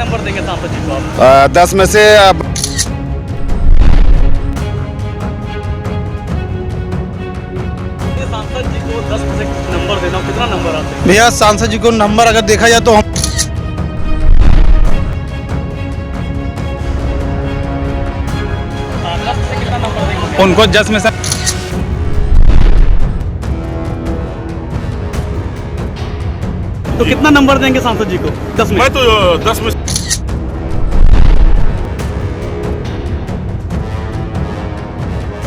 Number देंगे सांसद जी को आप? 10 में से सांसद जी को 10 में से नंबर देना हो, कितना नंबर आते हैं? भैया सांसद जी को नंबर अगर देखा जाए तो हम 10 से कितना नंबर देंगे? उनको 10 में से तो कितना नंबर देंगे सांसद जी को 10 में? मैं तो 10 में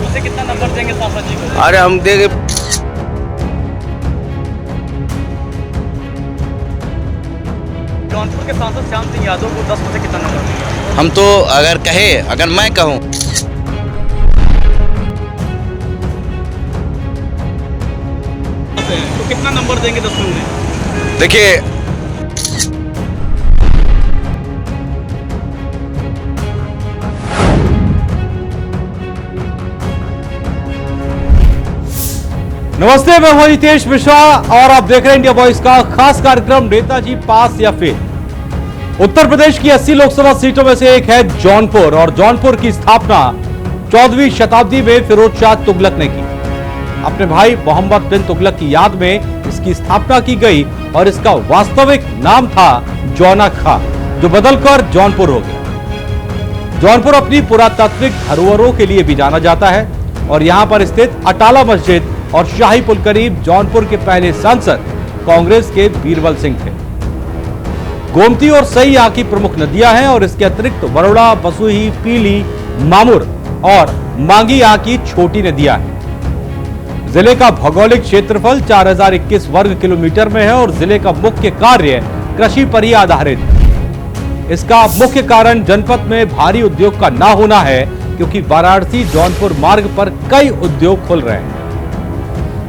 उससे कितना नंबर देंगे सांसद जी को? अरे हम देंगे जौनपुर के सांसद श्याम सिंह यादव को 10 में से कितना नंबर देंगे? हम तो अगर मैं कहूँ तो कितना नंबर देंगे 10 में उन्हें? देखिए नमस्ते, मैं हूं हितेश मिश्रा और आप देख रहे हैं इंडिया वॉइस का खास कार्यक्रम नेताजी पास या फेल। उत्तर प्रदेश की 80 लोकसभा सीटों में से एक है जौनपुर और जौनपुर की स्थापना 14वीं शताब्दी में फिरोज शाह तुगलक ने की। अपने भाई मोहम्मद बिन तुगलक की याद में इसकी स्थापना की गई और इसका वास्तविक नाम था जौना खां, जो बदलकर जौनपुर हो गया। जौनपुर अपनी पुरातात्विक धरोहरों के लिए भी जाना जाता है और यहां पर स्थित अटाला मस्जिद और शाही पुल करीब जौनपुर के पहले सांसद कांग्रेस के बीरबल सिंह थे। गोमती और सई यहाँ की प्रमुख नदियां हैं और इसके अतिरिक्त बरोड़ा, बसुही, पीली, मामुर और मांगी यहाँ की छोटी नदियां हैं। जिले का भौगोलिक क्षेत्रफल 4021 वर्ग किलोमीटर में है और जिले का मुख्य कार्य कृषि पर ही आधारित है। इसका मुख्य कारण जनपद में भारी उद्योग का ना होना है, क्योंकि वाराणसी जौनपुर मार्ग पर कई उद्योग खुल रहे हैं।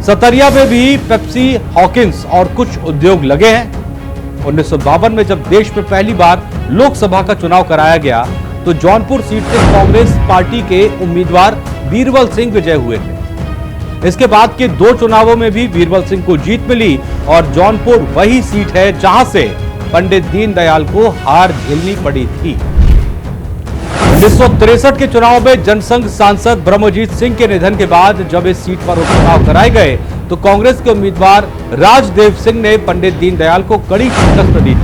सतरिया में भी पेप्सी, हॉकिंस और कुछ उद्योग लगे हैं। 1952 में जब देश में पहली बार लोकसभा का चुनाव कराया गया तो जौनपुर सीट से कांग्रेस पार्टी के उम्मीदवार बीरबल सिंह विजय हुए थे। इसके बाद के 2 चुनावों में भी बीरबल सिंह को जीत मिली और जौनपुर वही सीट है जहां से पंडित दीनदयाल को हार झेलनी पड़ी थी। 1963 के चुनाव में जनसंघ सांसद ब्रह्मजीत सिंह के निधन के बाद जब इस सीट पर उपचुनाव कराए गए तो कांग्रेस के उम्मीदवार राजदेव सिंह ने पंडित दीनदयाल को कड़ी शिकस्त दी थी।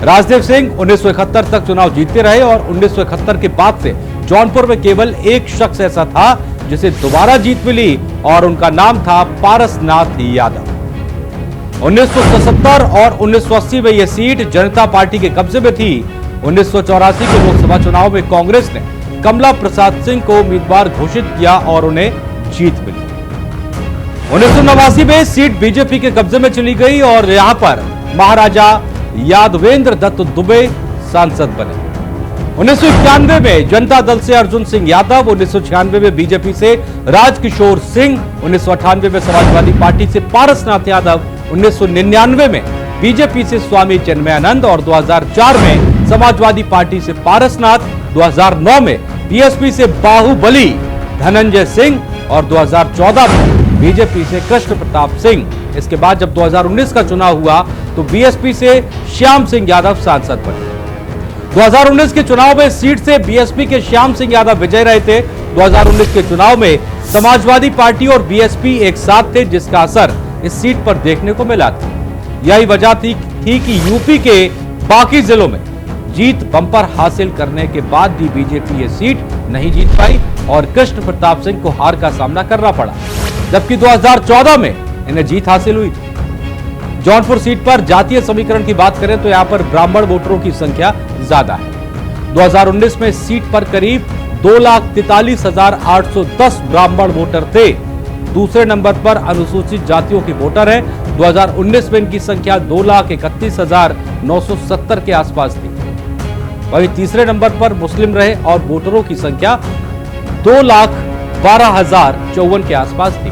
राजदेव सिंह 1971 तक चुनाव जीतते रहे और 1971 के बाद से जौनपुर में केवल एक शख्स ऐसा था जिसे दोबारा जीत मिली और उनका नाम था पारसनाथ यादव। 1977 और 1980 में यह सीट जनता पार्टी के कब्जे में थी। 1984 के लोकसभा चुनाव में कांग्रेस ने कमला प्रसाद सिंह को उम्मीदवार घोषित किया और उन्हें जीत मिली। 1989 में सीट बीजेपी के कब्जे में चली गई और यहां पर महाराजा यादवेंद्र दत्त दुबे सांसद बने। 1991 में जनता दल से अर्जुन सिंह यादव, 1996 में बीजेपी से राजकिशोर सिंह, 1998 में समाजवादी पार्टी से पारसनाथ यादव, 1999 में बीजेपी से स्वामी चिन्मयानंद और 2004 में समाजवादी पार्टी से पारसनाथ, 2009 में बीएसपी से बाहुबली धनंजय सिंह और 2014 में बीजेपी से कृष्ण प्रताप सिंह। इसके बाद जब 2019 का चुनाव हुआ तो बीएसपी से श्याम सिंह यादव सांसद बने। 2019 के चुनाव में सीट से बीएसपी के श्याम सिंह यादव विजय रहे थे। 2019 के चुनाव में समाजवादी पार्टी और बीएसपी एक साथ थे, जिसका असर इस सीट पर देखने को मिला था। यही वजह थी कि यूपी के बाकी जिलों में जीत बंपर हासिल करने के बाद भी बीजेपी ये सीट नहीं जीत पाई और कृष्ण प्रताप सिंह को हार का सामना करना पड़ा, जबकि 2014 में इन्हें जीत हासिल हुई थी। जौनपुर सीट पर जातीय समीकरण की बात करें तो यहां पर ब्राह्मण वोटरों की संख्या ज्यादा है। 2019 में सीट पर करीब 2,43,810 ब्राह्मण वोटर थे। दूसरे नंबर पर अनुसूचित जातियों के वोटर हैं। 2019 में इनकी संख्या 2,31,970 के आसपास थी। वहीं तीसरे नंबर पर मुस्लिम रहे और वोटरों की संख्या 2,12,054 के आसपास थी।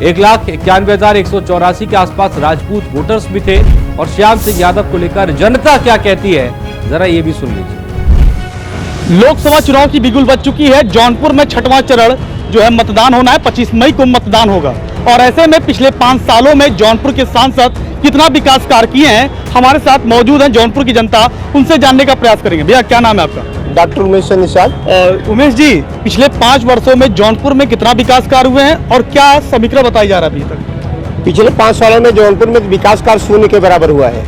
1,91,184 के आसपास राजपूत वोटर्स भी थे। और श्याम सिंह यादव को लेकर जनता क्या कहती है, जरा ये भी सुन लीजिए। लोकसभा चुनाव की बिगुल बज चुकी है। जौनपुर में 6वां चरण जो है मतदान होना है, 25 मई को मतदान होगा और ऐसे में पिछले 5 सालों में जौनपुर के सांसद कितना विकास कार्य किए हैं, हमारे साथ मौजूद हैं जौनपुर की जनता, उनसे जानने का प्रयास करेंगे। भैया क्या नाम है आपका? डॉक्टर उमेश निषाद। और उमेश जी, पिछले 5 वर्षों में जौनपुर में कितना विकास कार्य हुए हैं और क्या समीक्षा बताई जा रहा है अभी तक? पिछले 5 सालों में जौनपुर में विकास कार्य शून्य के बराबर हुआ है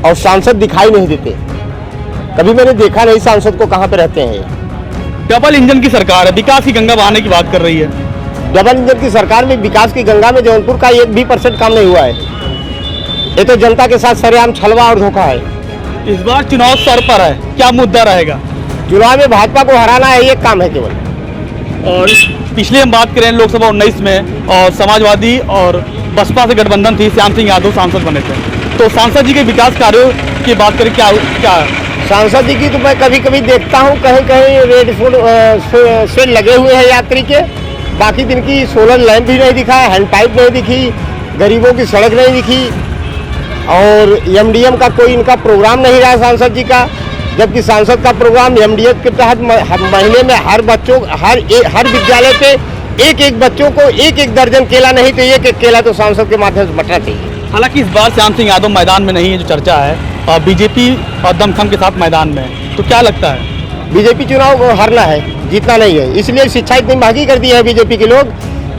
और सांसद दिखाई नहीं देते। कभी मैंने देखा नहीं सांसद को कहाँ पे रहते हैं। डबल इंजन की सरकार है, विकास की गंगा बहाने की बात कर रही है। डबल इंजन की सरकार में विकास की गंगा में जौनपुर का 1 भी % काम नहीं हुआ है। ये तो जनता के साथ सरेआम छलवा और धोखा है। इस बार चुनाव सर पर है, क्या मुद्दा रहेगा? चुनाव में भाजपा को हराना है, ये काम है केवल। और पिछले हम बात करें लोकसभा 19 में और समाजवादी और बसपा से गठबंधन थी, श्याम सिंह यादव सांसद बने थे, तो सांसद जी के विकास कार्यों की बात करें क्या सांसद जी की तो मैं कभी कभी देखता हूँ कहीं कहीं रेड से लगे हुए हैं यात्री के, बाकी दिन की सोलर लैंप भी नहीं दिखा, हैंड पाइप नहीं दिखी, गरीबों की सड़क नहीं दिखी और एमडीएम का कोई इनका प्रोग्राम नहीं रहा सांसद जी का, जबकि सांसद का प्रोग्राम एमडीएम के तहत महीने में हर विद्यालय पे एक बच्चों को एक दर्जन केला नहीं तो एक केला तो सांसद के माध्यम से बंटना चाहिए। हालांकि इस बार श्याम सिंह यादव मैदान में नहीं है, जो चर्चा है, और बीजेपी और दमखम के साथ मैदान में है, तो क्या लगता है? बीजेपी चुनाव को हारना है, जीतना नहीं है, इसलिए शिक्षा इतनी महंगी कर दी है बीजेपी के लोग।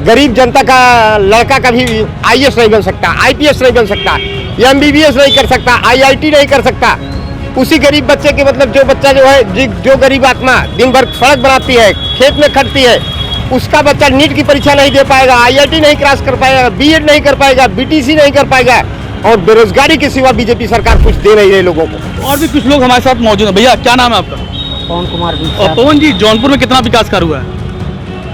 गरीब जनता का लड़का कभी आईएएस नहीं बन सकता, आईपीएस नहीं बन सकता, एमबीबीएस नहीं कर सकता, आईआईटी नहीं कर सकता। उसी गरीब बच्चे के मतलब जो बच्चा जो है, जो गरीब आत्मा दिन भर सड़क बनाती है, खेत में खटती है, उसका बच्चा नीट की परीक्षा नहीं दे पाएगा, आईआईटी नहीं क्रॉस कर पाएगा, बीएड नहीं कर पाएगा, बीटीसी नहीं कर पाएगा और बेरोजगारी के सिवा बीजेपी सरकार कुछ दे नहीं रही लोगों को। और भी कुछ लोग हमारे साथ मौजूद हैं। भैया क्या नाम है आपका? पवन कुमार। और पवन जी, जौनपुर में कितना विकास कार्य हुआ है?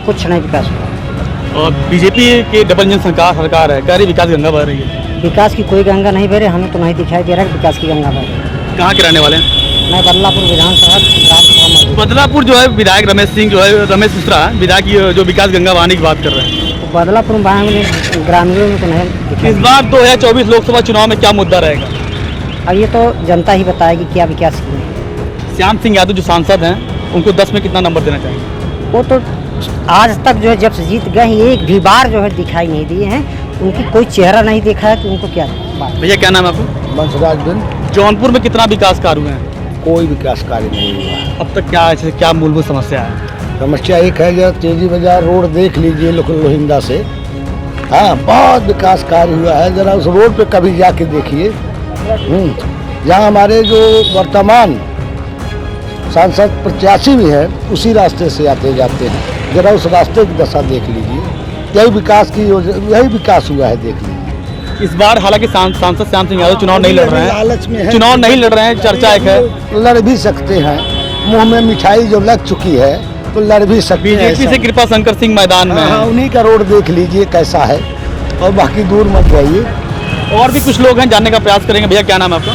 कुछ नहीं विकास हुआ। और बीजेपी के डबल इंजन सरकार है, कह रही विकास गंगा बह रही है। विकास की कोई गंगा नहीं बह रही, हमें तो नहीं दिखाई दे रहा है विकास की गंगा बह रही है। कहाँ के रहने वाले हैं? मैं बदलापुर विधानसभा बदलापुर जो है विधायक रमेश सिंह जो है, रमेश मिश्रा विधायक जो विकास गंगा बहाने की बात कर रहे हैं, तो बदलापुर ग्रामीणों में तो नहीं दिखाई। इस बार 2024 लोकसभा चुनाव में क्या मुद्दा रहेगा? अब ये तो जनता ही बताएगी क्या विकास किए। श्याम सिंह यादव जो सांसद हैं, उनको 10 में कितना नंबर देना चाहिए? वो तो आज तक जो है जब से जीत गए हैं एक भी बार जो है दिखाई नहीं दिए हैं, उनकी कोई चेहरा नहीं देखा है कि उनको क्या बात। भैया क्या नाम है आपको? बंसराज बिन। जौनपुर में कितना विकास कार्य हुए हैं? कोई विकास कार्य नहीं हुआ। अब तक क्या मूलभूत समस्या है? समस्या एक है, जरा तेजी बाजार रोड देख लीजिए लोहिंदा से, हाँ बहुत विकास कार्य हुआ है, जरा उस रोड पे कभी जाके देखिए। यहाँ हमारे जो वर्तमान सांसद प्रत्याशी भी है उसी रास्ते से आते जाते हैं, जरा उस रास्ते की दशा देख लीजिए। यही विकास हुआ है, देख लीजिए। इस बार हालांकि सांसद श्याम सिंह यादव चुनाव नहीं लड़ रहे हैं, चुनाव नहीं लड़ रहे हैं, चर्चा एक है। लड़ भी सकते हैं, मुंह में मिठाई जो लग चुकी है तो लड़ भी सकते हैं। बीजेपी से कृपा शंकर सिंह मैदान में है। उन्हीं का रोड देख लीजिए कैसा है और बाकी दूर मत जाइए। और भी कुछ लोग हैं, जानने का प्रयास करेंगे। भैया क्या नाम है आपका?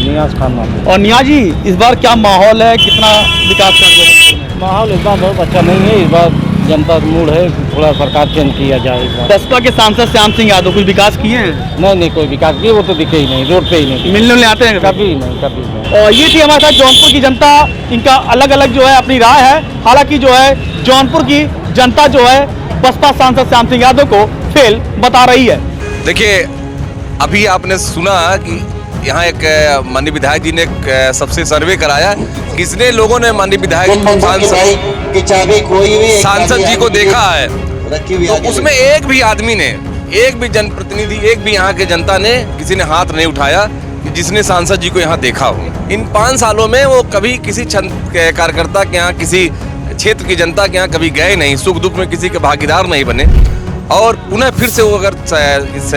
नियाज खान नाम। और नियाज जी, इस बार क्या माहौल है, कितना विकास कर? माहौल इस बार बहुत अच्छा नहीं है, इस बार जनता मूड है थोड़ा सरकार चेंज किया जाए। बसपा के सांसद श्याम सिंह यादव कुछ विकास किए हैं? नहीं कोई विकास किए, वो तो दिखे ही नहीं, रोड पे ही नहीं, मिलने आते हैं कभी नहीं। और ये थी हमारे साथ जौनपुर की जनता, इनका अलग अलग जो है अपनी राय है। हालांकि जो है जौनपुर की जनता जो है बसपा सांसद श्याम सिंह यादव को फेल बता रही है। देखिए, अभी आपने सुना कि यहाँ एक माननीय विधायक जी ने एक सबसे सर्वे कराया, किसने लोगों ने माननीय विधायक सांसद जी को देखा है, तो उसमें एक भी आदमी ने, एक भी जनप्रतिनिधि, एक भी यहाँ के जनता ने, किसी ने हाथ नहीं उठाया कि जिसने सांसद जी को यहाँ देखा हो। इन 5 सालों में वो कभी किसी कार्यकर्ता के यहाँ, किसी क्षेत्र की जनता के यहाँ कभी गए नहीं, सुख दुख में किसी के भागीदार नहीं बने। और पुनः फिर से वो अगर इस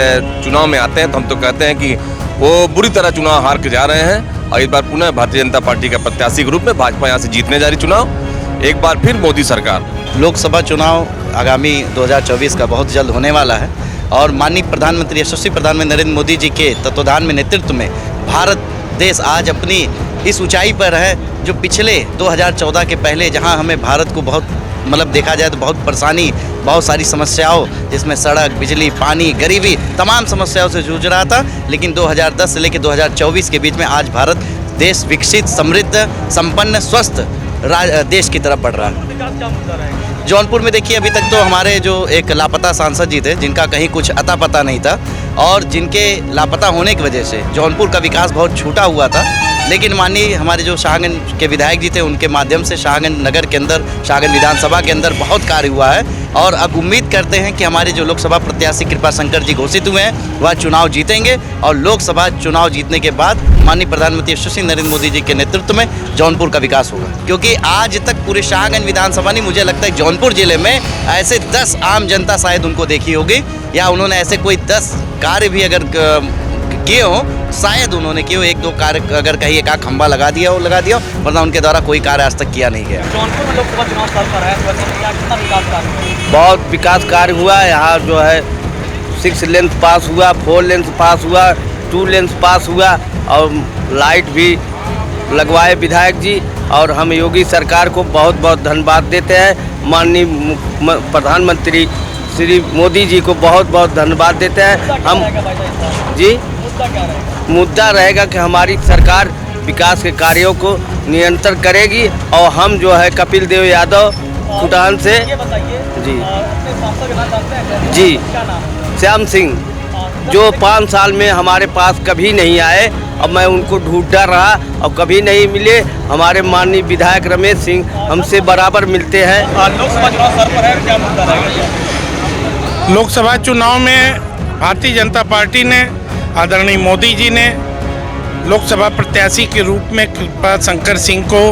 चुनाव में आते हैं तो हम तो कहते हैं कि वो बुरी तरह चुनाव हार के जा रहे हैं। और इस बार पुनः भारतीय जनता पार्टी का प्रत्याशी के रूप में भाजपा यहाँ से जीतने जा रही चुनाव। एक बार फिर मोदी सरकार। लोकसभा चुनाव आगामी 2024 का बहुत जल्द होने वाला है और माननीय प्रधानमंत्री, यशस्वी प्रधानमंत्री नरेंद्र मोदी जी के तत्वाधान में, नेतृत्व में भारत देश आज अपनी इस ऊंचाई पर है जो पिछले 2014 के पहले, जहां हमें भारत को बहुत देखा जाए तो बहुत परेशानी, बहुत सारी समस्याओं, जिसमें सड़क, बिजली, पानी, गरीबी, तमाम समस्याओं से जूझ रहा था। लेकिन 2010 से लेकर 2024 के बीच में आज भारत देश विकसित, समृद्ध, संपन्न, स्वस्थ देश की तरफ बढ़ रहा है। जौनपुर में देखिए अभी तक तो हमारे जो एक लापता सांसद जी थे, जिनका कहीं कुछ अता पता नहीं था और जिनके लापता होने की वजह से जौनपुर का विकास बहुत छूटा हुआ था। लेकिन माननीय हमारे जो शाहगंज के विधायक जी थे, उनके माध्यम से शाहगंज नगर के अंदर, शाहगंज विधानसभा के अंदर बहुत कार्य हुआ है और अब उम्मीद करते हैं कि हमारे जो लोकसभा प्रत्याशी कृपा शंकर जी घोषित हुए हैं वह चुनाव जीतेंगे और लोकसभा चुनाव जीतने के बाद माननीय प्रधानमंत्री यशस्वी नरेंद्र मोदी जी के नेतृत्व में जौनपुर का विकास होगा। क्योंकि आज तक पूरे शाहगंज विधानसभा नहीं, मुझे लगता है जौनपुर जिले में ऐसे 10 आम जनता शायद उनको देखी होगी या उन्होंने ऐसे कोई 10 कार्य भी अगर किए हो, शायद उन्होंने किए हो। 1-2 कार्य अगर कहीं एक खंबा लगा दिया हो, वरना उनके द्वारा कोई कार्य आज तक किया नहीं गया। जौनपुर में लोकसभा चुनाव सर पर है, कितना विकास कार्य? बहुत विकास कार्य हुआ है। यहाँ जो है 6 लेन पास हुआ, 4 लेन पास हुआ, 2 लेन पास हुआ और लाइट भी लगवाए विधायक जी। और हम योगी सरकार को बहुत बहुत धन्यवाद देते हैं। माननीय प्रधानमंत्री श्री मोदी जी को बहुत बहुत धन्यवाद देते हैं। हम जी मुद्दा रहेगा कि हमारी सरकार विकास के कार्यों को नियंत्रण करेगी और हम जो है कपिल देव यादव खुटान से जी श्याम सिंह जो 5 साल में हमारे पास कभी नहीं आए, अब मैं उनको ढूंढता रहा और कभी नहीं मिले। हमारे माननीय विधायक रमेश सिंह हमसे बराबर मिलते हैं। लोकसभा चुनाव सर पर है, क्या मुद्दा रहेगा? लोकसभा चुनाव में भारतीय जनता पार्टी ने, आदरणीय मोदी जी ने लोकसभा प्रत्याशी के रूप में कृपा शंकर सिंह को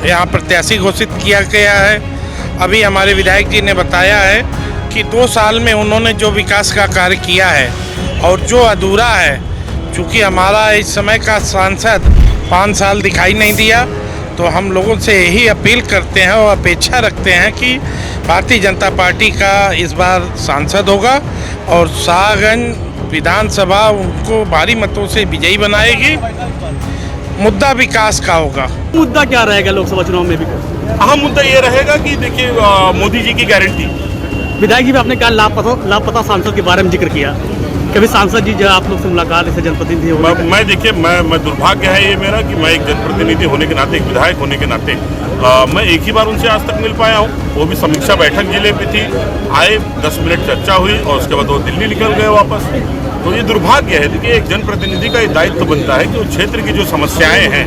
यहाँ प्रत्याशी घोषित किया गया है। अभी हमारे विधायक जी ने बताया है कि 2 साल में उन्होंने जो विकास का कार्य किया है और जो अधूरा है, चूँकि हमारा इस समय का सांसद 5 साल दिखाई नहीं दिया, तो हम लोगों से यही अपील करते हैं और अपेक्षा रखते हैं कि भारतीय जनता पार्टी का इस बार सांसद होगा और शाहगंज विधानसभा उनको भारी मतों से विजयी बनाएगी। मुद्दा विकास का होगा। मुद्दा क्या रहेगा लोकसभा चुनाव में भी? अहम मुद्दा ये रहेगा कि देखिए मोदी जी की गारंटी। विधायक जी भी आपने क्या लापता सांसद के बारे में जिक्र किया, कभी सांसद जी जो आप लोग से मुलाकात ऐसे जनप्रतिनिधि मैं देखिए मैं दुर्भाग्य है ये मेरा कि मैं एक जनप्रतिनिधि होने के नाते, एक विधायक होने के नाते मैं एक ही बार उनसे आज तक मिल पाया हूँ, वो भी समीक्षा बैठक जिले में थी। आए 10 मिनट चर्चा हुई और उसके बाद वो दिल्ली निकल गए वापस। तो ये दुर्भाग्य है। देखिए एक जनप्रतिनिधि का ये दायित्व बनता है कि उस क्षेत्र की जो समस्याएं हैं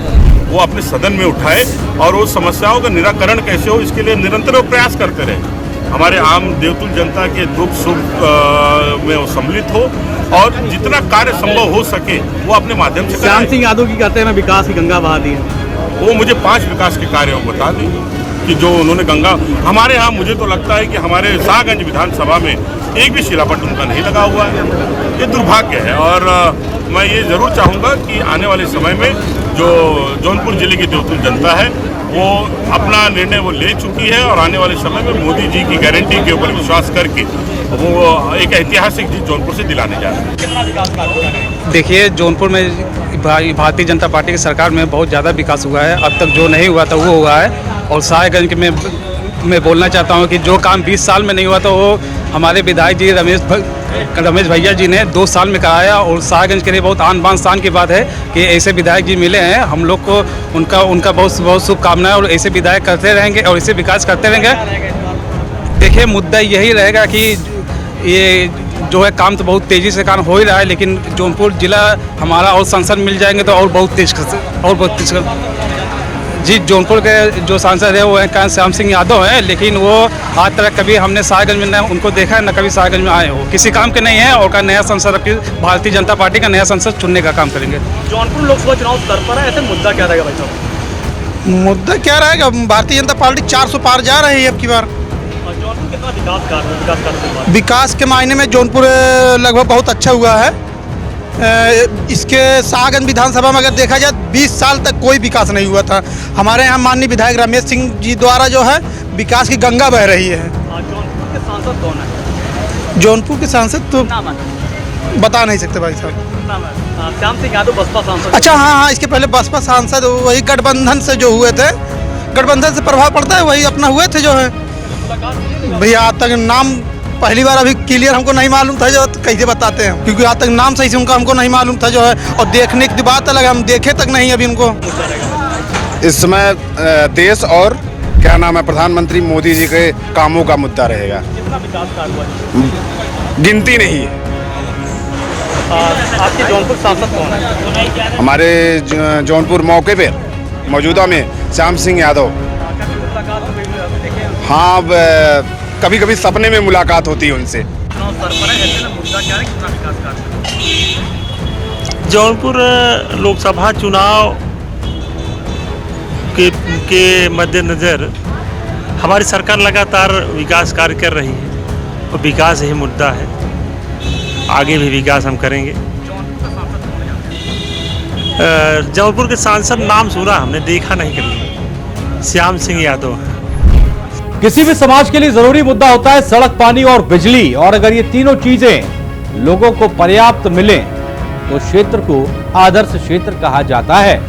वो अपने सदन में उठाए और उस समस्याओं का निराकरण कैसे हो, इसके लिए निरंतर वो प्रयास करते रहे। हमारे आम देवतुल जनता के दुख सुख में वो सम्मिलित हो और जितना कार्य संभव हो सके वो अपने माध्यम से। श्याम सिंह यादव की कहते हैं मैं विकास की गंगा बहा दी है, वो मुझे 5 विकास के कार्यों को बता दी कि जो उन्होंने गंगा हमारे यहाँ, मुझे तो लगता है कि हमारे शाहगंज विधानसभा में एक भी शिलापट उनका नहीं लगा हुआ है। ये दुर्भाग्य है और मैं ये ज़रूर चाहूँगा कि आने वाले समय में जो जौनपुर जिले की देवतुल जनता है वो अपना निर्णय वो ले चुकी है और आने वाले समय में मोदी जी की गारंटी के ऊपर विश्वास करके वो एक ऐतिहासिक जीत जौनपुर से दिलाने जा रहे हैं। देखिए जौनपुर में भारतीय जनता पार्टी की सरकार में बहुत ज़्यादा विकास हुआ है। अब तक जो नहीं हुआ था वो हुआ है। और शाहगंज में मैं बोलना चाहता हूँ कि जो काम 20 साल में नहीं हुआ था वो हमारे विधायक जी रमेश भैया जी ने 2 साल में कराया। और शाहगंज के लिए बहुत आन बान शान की बात है कि ऐसे विधायक जी मिले हैं। हम लोग को उनका बहुत बहुत शुभकामनाएं और ऐसे विधायक करते रहेंगे और ऐसे विकास करते रहेंगे। देखिए मुद्दा यही रहेगा कि ये जो है काम तो बहुत तेज़ी से काम हो ही रहा है, लेकिन जौनपुर जिला हमारा और सांसद मिल जाएंगे तो और बहुत तेज जी। जौनपुर के जो सांसद है वो हैं श्याम सिंह यादव हैं, लेकिन वो आज तक कभी हमने शाहगंज में न उनको देखा है न कभी शाहगंज में आए हो, किसी काम के नहीं है। और का नया सांसद भारतीय जनता पार्टी का नया सांसद चुनने का काम करेंगे। जौनपुर लोकसभा चुनाव सर पर है, ऐसे मुद्दा क्या रहेगा भाई साहब? मुद्दा क्या रहेगा, भारतीय जनता पार्टी 400 पार जा रही है अब की बार। जौनपुर कितना विकास विकास के मायने में जौनपुर लगभग बहुत अच्छा हुआ है। इसके शाहगंज विधानसभा में अगर देखा जाए 20 साल तक कोई विकास नहीं हुआ था। हमारे यहाँ माननीय विधायक रमेश सिंह जी द्वारा जो है विकास की गंगा बह रही है। जौनपुर के सांसद कौन है? जौनपुर के सांसद तो बता नहीं सकते भाई साहब। श्याम सिंह यादव बसपा सांसद। अच्छा हाँ, इसके पहले बसपा सांसद वही गठबंधन से जो हुए थे, गठबंधन से प्रभाव पड़ता है, वही अपना हुए थे जो है। भैया आज तक नाम पहली बार अभी क्लियर हमको नहीं मालूम था, जो कैसे बताते हैं, क्योंकि आज तक नाम सही से उनका हमको नहीं मालूम था जो है। और देखने की बात अलग, हम देखे तक नहीं अभी उनको। इस समय देश और क्या नाम है, प्रधानमंत्री मोदी जी के कामों का मुद्दा रहेगा। कितना विकास कार्य हुआ? गिनती नहीं है। आपके जौनपुर सांसद कौन है? हमारे जौनपुर मौके पे मौजूदा में श्याम सिंह यादव। हाँ, कभी कभी सपने में मुलाकात होती है उनसे। जौनपुर लोकसभा चुनाव के मद्देनज़र हमारी सरकार लगातार विकास कार्य कर रही है और विकास ही मुद्दा है। आगे भी विकास हम करेंगे। जौनपुर के सांसद नाम सुना, हमने देखा नहीं कभी। श्याम सिंह यादव। किसी भी समाज के लिए जरूरी मुद्दा होता है सड़क, पानी और बिजली, और अगर ये तीनों चीजें लोगों को पर्याप्त मिले तो क्षेत्र को आदर्श क्षेत्र कहा जाता है।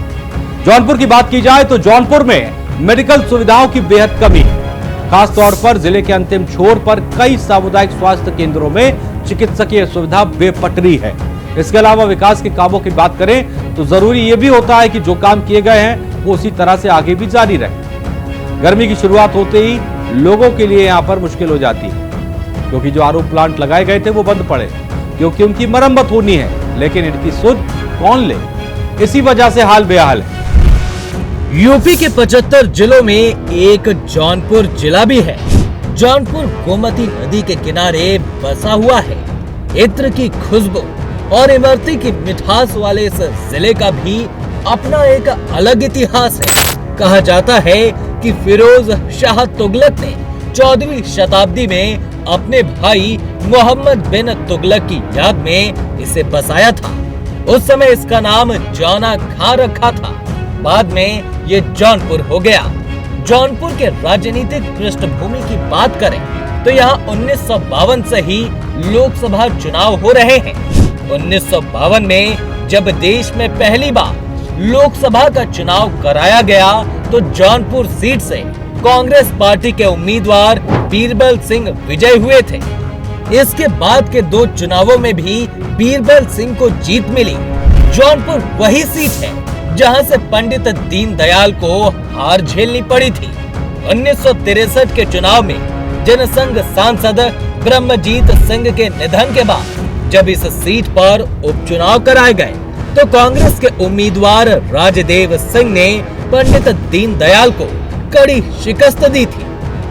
जौनपुर की बात की जाए तो जौनपुर में मेडिकल सुविधाओं की बेहद कमी है। खासतौर पर जिले के अंतिम छोर पर कई सामुदायिक स्वास्थ्य केंद्रों में चिकित्सकीय सुविधा बेपटरी है। इसके अलावा विकास के कामों की बात करें तो जरूरी यह भी होता है कि जो काम किए गए हैं वो उसी तरह से आगे भी जारी रहे। गर्मी की शुरुआत होते ही लोगों के लिए यहां पर मुश्किल हो जाती है, क्योंकि जो आरओ प्लांट लगाए गए थे वो बंद पड़े, क्योंकि उनकी मरम्मत होनी है, लेकिन इनकी सुध कौन ले, इसी वजह से हाल बेहाल है। यूपी के 75 जिलों में एक जौनपुर जिला भी है। जौनपुर गोमती नदी के किनारे बसा हुआ है। इत्र की खुशबू और इमरती की मिठास वाले इस जिले का भी अपना एक अलग इतिहास है। कहा जाता है कि फिरोज शाह तुगलक ने 14वीं शताब्दी में अपने भाई मोहम्मद बिन तुगलक की याद में इसे बसाया था। उस समय इसका नाम जौना खां रखा था, बाद में ये जौनपुर हो गया। जौनपुर के राजनीतिक पृष्ठभूमि की बात करें तो यहाँ 1952 से ही लोकसभा चुनाव हो रहे हैं। 1952 में जब देश में पहली बार लोकसभा का चुनाव कराया गया तो जौनपुर सीट से कांग्रेस पार्टी के उम्मीदवार बीरबल सिंह विजय हुए थे। इसके बाद के 2 चुनावों में भी बीरबल सिंह को जीत मिली। जौनपुर वही सीट है जहां से पंडित दीनदयाल को हार झेलनी पड़ी थी। 1963 के चुनाव में जनसंघ सांसद ब्रह्मजीत सिंह के निधन के बाद जब इस सीट पर उपचुनाव कराए गए तो कांग्रेस के उम्मीदवार राजदेव सिंह ने पंडित दीनदयाल को कड़ी शिकस्त दी थी।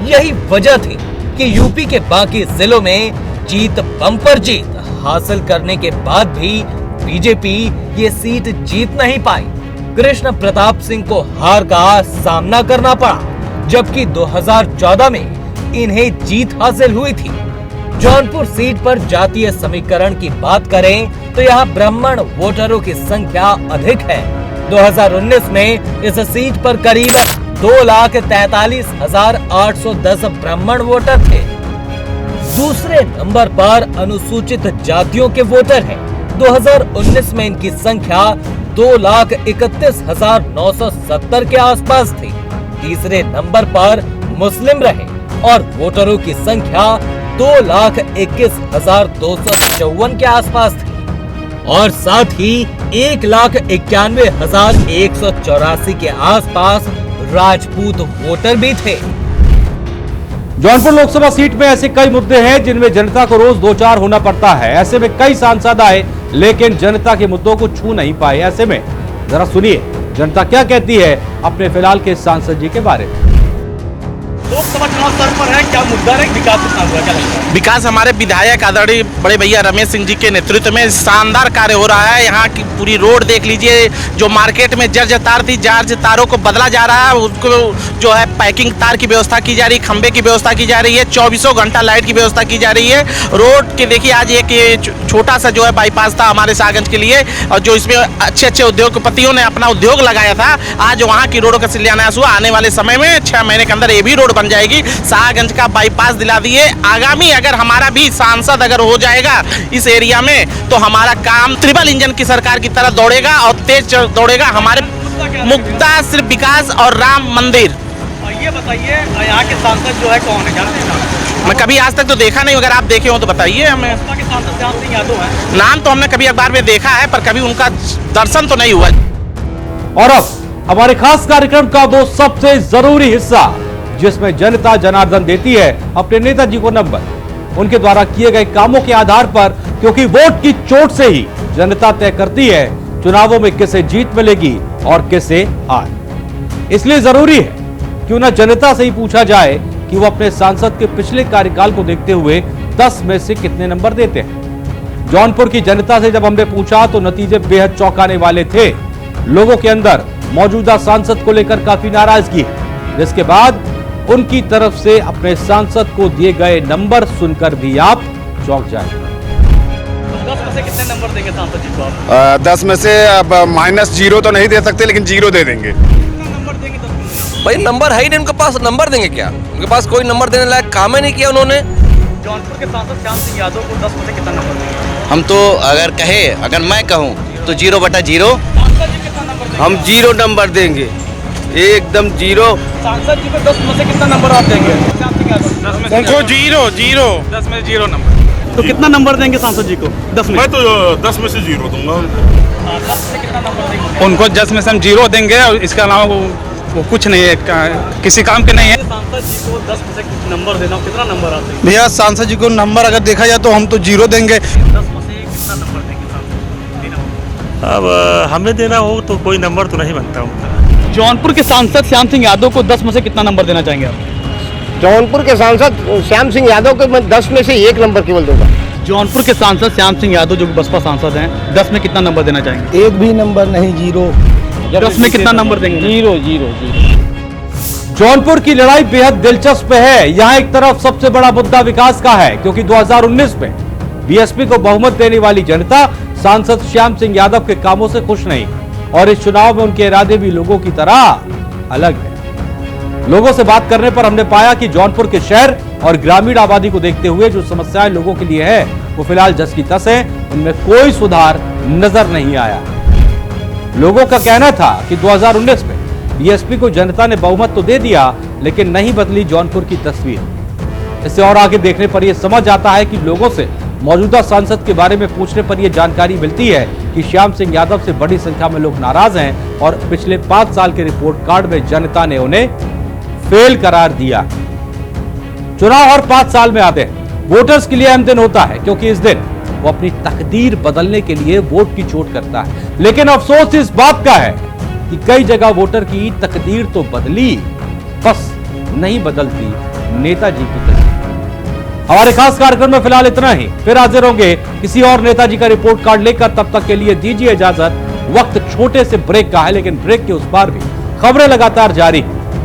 यही वजह थी कि यूपी के बाकी जिलों में जीत बम्पर जीत हासिल करने के बाद भी बीजेपी ये सीट जीत नहीं पाई। कृष्ण प्रताप सिंह को हार का सामना करना पड़ा, जबकि 2014 में इन्हें जीत हासिल हुई थी। जौनपुर सीट पर जातीय समीकरण की बात करें तो यहाँ ब्राह्मण वोटरों की संख्या अधिक है। 2019 में इस सीट पर करीब 2,43,810 ब्राह्मण वोटर थे। दूसरे नंबर पर अनुसूचित जातियों के वोटर हैं। 2019 में इनकी संख्या 2,31,970 के आसपास थी। तीसरे नंबर पर मुस्लिम रहे और वोटरों की संख्या 2,21,254 के आसपास थी और साथ ही 1,91,184 के आसपास राजपूत वोटर भी थे। जौनपुर लोकसभा सीट में ऐसे कई मुद्दे हैं जिनमें जनता को रोज 2-4 होना पड़ता है। ऐसे में कई सांसद आए लेकिन जनता के मुद्दों को छू नहीं पाए। ऐसे में जरा सुनिए जनता क्या कहती है अपने फिलहाल के सांसद जी के बारे में। लोकसभा चुनाव सर पर है, क्या मुद्दा है, विकास कितना हुआ, क्या लगता है? विकास हमारे विधायक आदरणीय बड़े भैया रमेश सिंह जी के नेतृत्व में शानदार कार्य हो रहा है। यहाँ की पूरी रोड देख लीजिए, जो मार्केट में जर्ज तार थी, जर्ज तारों को बदला जा रहा है, उसको जो है पैकिंग तार की व्यवस्था की जा रही है, खंबे की व्यवस्था की जा रही है, 24 घंटा लाइट की व्यवस्था की जा रही है। रोड के देखिए आज एक छोटा सा जो है बाईपास था हमारे शाहगंज के लिए, और जो इसमें अच्छे अच्छे उद्योगपतियों ने अपना उद्योग लगाया था, आज वहाँ की रोडों का शिलान्यास हुआ। आने वाले समय में 6 महीने के अंदर ये भी रोड बन जाएगी। शाहगंज का बाईपास दिला दिए। आगामी अगर हमारा भी सांसद अगर हो जाएगा इस एरिया में तो हमारा काम ट्रिपल इंजन की सरकार की तरह दौड़ेगा और तेज दौड़ेगा। हमारे मुद्दा सिर्फ विकास और राम मंदिर। ये बताइए यहाँ के सांसद जो है कौन है, जानते हैं? मैं कभी आज तक तो देखा नहीं, अगर आप देखे हो तो बताइए हमें। सांसद श्याम सिंह यादव है। नाम तो हमने कभी अखबार में देखा है पर कभी उनका दर्शन तो नहीं हुआ। और अब हमारे खास कार्यक्रम का वो सबसे जरूरी हिस्सा जिसमें जनता जनार्दन देती है अपने नेताजी को नंबर उनके द्वारा किए गए कामों के आधार पर, क्योंकि वोट की चोट से ही जनता तय करती है चुनावों में किसे जीत मिलेगी और किसे हार। इसलिए जरूरी है कि उन्हें जनता से ही पूछा जाए कि वो अपने सांसद के पिछले कार्यकाल को देखते हुए 10 में से कितने नंबर देते हैं। जौनपुर की जनता से जब हमने पूछा तो नतीजे बेहद चौंकाने वाले थे। लोगों के अंदर मौजूदा सांसद को लेकर काफी नाराजगी है, जिसके बाद उनकी तरफ से अपने सांसद को दिए गए नंबर सुनकर भी आप चौंक जाएंगे। 10 में से कितने नंबर देंगे सांसद जी को आप? 10 में से अब -0 तो नहीं दे सकते, लेकिन 0 दे देंगे। भाई नंबर है ही नहीं उनके पास, नंबर देंगे क्या? उनके पास कोई नंबर देने लायक काम ही नहीं किया उन्होंने। जौनपुर के सांसद श्याम सिंह यादव को 10 में से कितना नंबर देंगे? हम तो अगर मैं कहूँ तो 0/0। हम 0 नंबर देंगे, एकदम 0। सांसद जी को 10 में से कितना नंबर आप देंगे? श्याम सिंह यादव उनको 0 10 में 0 नंबर। तो कितना नंबर देंगे सांसद जी को 10 में? मैं तो 10 में से 0 दूंगा। 10 में कितना नंबर देंगे? उनको 10 में से हम 0 देंगे और इसके अलावा वो कुछ नहीं है, किसी काम के नहीं है। सांसद जी को 10 में से नंबर देना, कितना नंबर आप देंगे? भैया सांसद जी को नंबर अगर देखा जाए तो हम तो 0 देंगे। 10 में से कितना नंबर देंगे सांसद? अब हमें देना हो तो कोई नंबर तो नहीं बनता उनका। जौनपुर के सांसद श्याम सिंह यादव को 10 में से कितना नंबर देना चाहेंगे आप? जौनपुर के सांसद श्याम सिंह यादव को मैं 10 में से 1 नंबर केवल दूंगा। जौनपुर के सांसद श्याम सिंह यादव जो बसपा सांसद हैं, 10 में कितना नंबर देना चाहेंगे? एक भी नंबर नहीं, 0। 10 में कितना नंबर देंगे? 0। जौनपुर की लड़ाई बेहद दिलचस्प है। यहाँ एक तरफ सबसे बड़ा मुद्दा विकास का है, क्योंकि 2019 में बीएसपी को बहुमत देने वाली जनता सांसद श्याम सिंह यादव के कामों से खुश नहीं, और इस चुनाव में उनके इरादे भी लोगों की तरह अलग है। लोगों से बात करने पर हमने पाया कि जौनपुर के शहर और ग्रामीण आबादी को देखते हुए जो समस्याएं लोगों के लिए है वो फिलहाल जस की तस है, उनमें कोई सुधार नजर नहीं आया। लोगों का कहना था कि 2019 में बीएसपी को जनता ने बहुमत तो दे दिया, लेकिन नहीं बदली जौनपुर की तस्वीर। इससे और आगे देखने पर यह समझ आता है कि लोगों से मौजूदा सांसद के बारे में पूछने पर यह जानकारी मिलती है कि श्याम सिंह यादव से बड़ी संख्या में लोग नाराज हैं और पिछले 5 साल के रिपोर्ट कार्ड में जनता ने उन्हें फेल करार दिया। चुनाव हर 5 साल में आते हैं। वोटर्स के लिए अहम दिन होता है, क्योंकि इस दिन वो अपनी तकदीर बदलने के लिए वोट की चोट करता है। लेकिन अफसोस इस बात का है कि कई जगह वोटर की तकदीर तो बदली, बस नहीं बदलती नेताजी की तकदीर। हमारे खास कार्यक्रम में फिलहाल इतना ही, फिर हाजिर होंगे किसी और नेताजी का रिपोर्ट कार्ड लेकर। तब तक के लिए दीजिए इजाजत। वक्त छोटे से ब्रेक का है, लेकिन ब्रेक के उस पार भी खबरें लगातार जारी।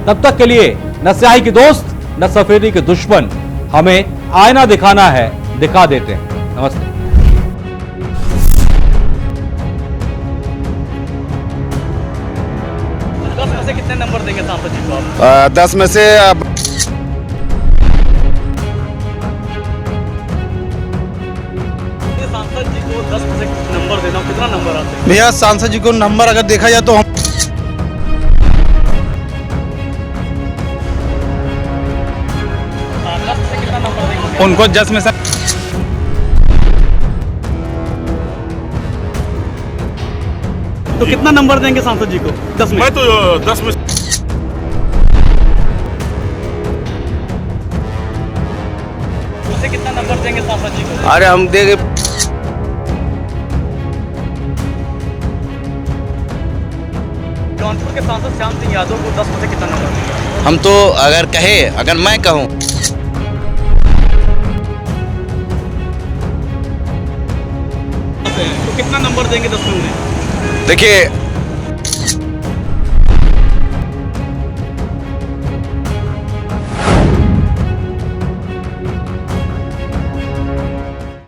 तब तक के लिए न स्याही के दोस्त न सफेदी के दुश्मन, हमें आईना दिखाना है, दिखा देते हैं। नमस्ते। कितने नंबर देंगे सांसद जी को आप? 10 में से सांसद जी को 10 में से नंबर देना, कितना नंबर आते हैं? भैया सांसद जी को नंबर अगर देखा जाए तो हम 10 में से कितना नंबर देंगे? उनको 10 में से तो कितना नंबर देंगे सांसद जी को 10 में? मैं तो 10 में से कितना नंबर देंगे सांसद जी को? अरे हम देंगे जौनपुर के सांसद श्याम सिंह यादव को 10 में से कितना नंबर देंगे? हम तो अगर मैं कहूँ तो कितना नंबर देंगे 10 में? देखिए